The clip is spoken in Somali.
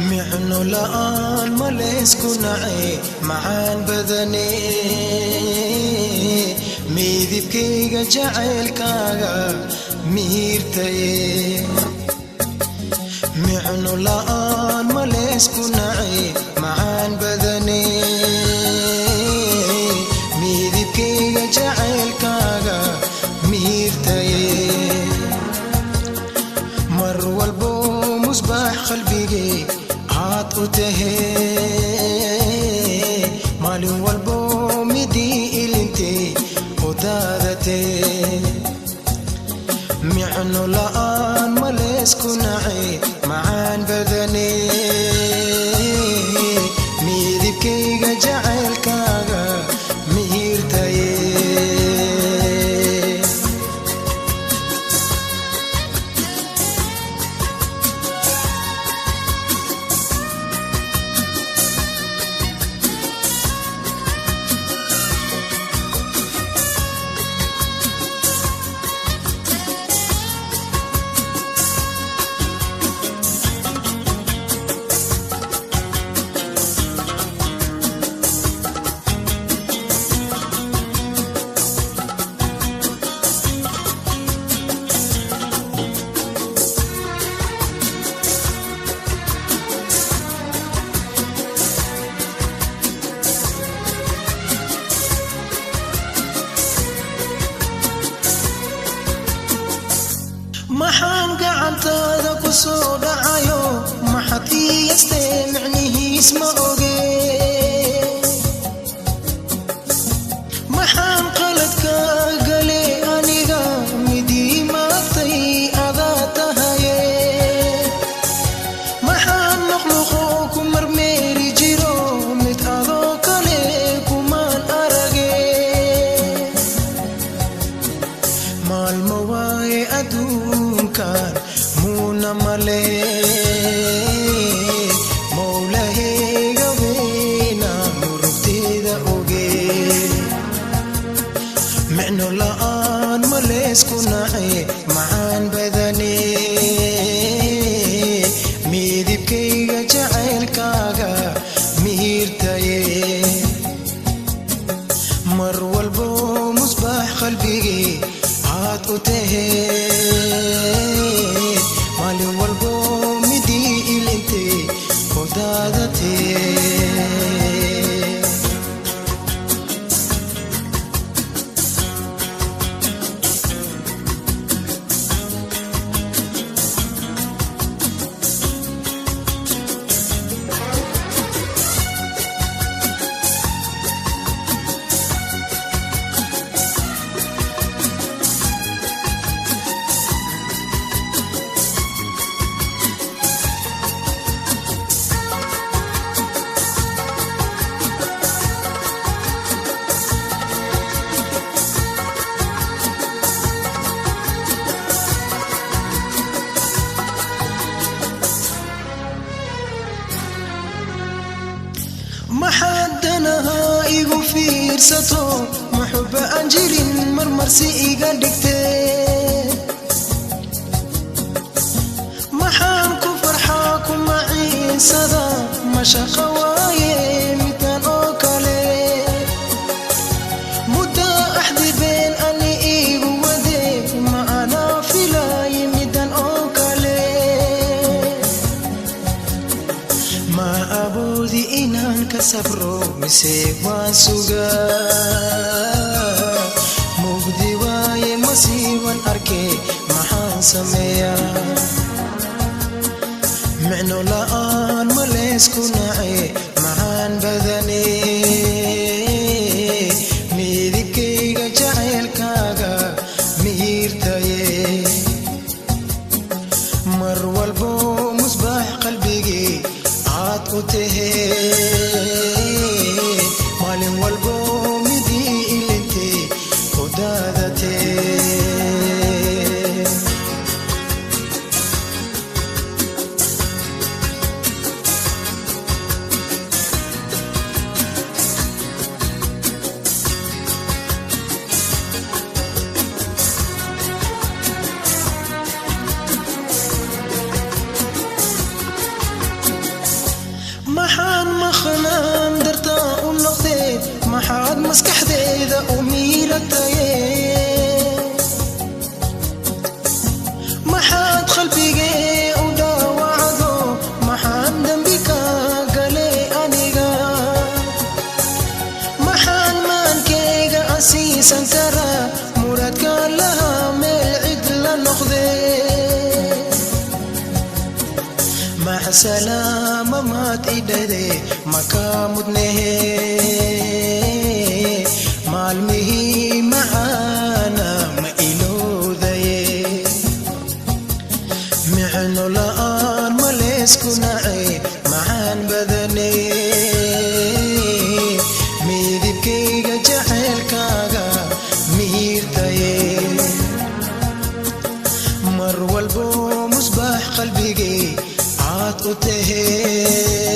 micno la'aan ma leysku nacay macaan badane midibkayga jacaylkaaga miirtaye micno la'aan ma leysku nacay macaan badane midibkayga jacaylkaaga miirtaye mar walbo musbaax qalbigay aad u tahay maalin walbo midii ilintay u daadatay micno la'aan ma leysku nacay macaan badane midibkayga jacaylkaaga miirtaye maxaan gacantaada ku soo dhacayo maxad iyaystee micnihiis ma oge maxaan qaladka gale aniga midii maagtay adaa tahaye maxaan makhluuqo ku marmeeri jiro mid adoo kale kumaan arage maalmo waaye adduunkan muuna male mowlahayga weyna murugteeda oge micno la'aan ma leysku nacay macaan badane midibkayga jacaylkaaga miirtaye mar walbo musbaax qalbigay aad u tahay maalin walbo midii ilintay u daadatay maxaadanaha igu fiirsato maxubba aan jirin marmarsi iga dhigtee maxaan ku farxaa ku maciinsada mashaqa waaye midaan oo kale mudda axdi been ani igu wade ma anaa filay midaan oo kale ma aboodi inaan ka sabro mise waan sugaa mugdi waaye masiiban arke maxaan sameeyaa micno la'aan ma leysku nacay macaan badane midibkayga jacaylkaaga miirtaye mar walbo musbaax qalbigay aad u tahay maalin walbo midii ilintay u daadatay maxaad maskaxdeeda u miiratay maxaad qalbigee u dhaawacdo maxaad dambi ka galay aniga maxaan maankayga asiisan karaa muradka lahaa meel cid la noqdee maca salaama maad idhade makaa mudnehe maalmihii macaana ma iloodaye micno la'aan ma leysku nacay macaan badane midibkayga jacaylkaaga miirtaye mar walbo musbaax qalbigay caad u tahee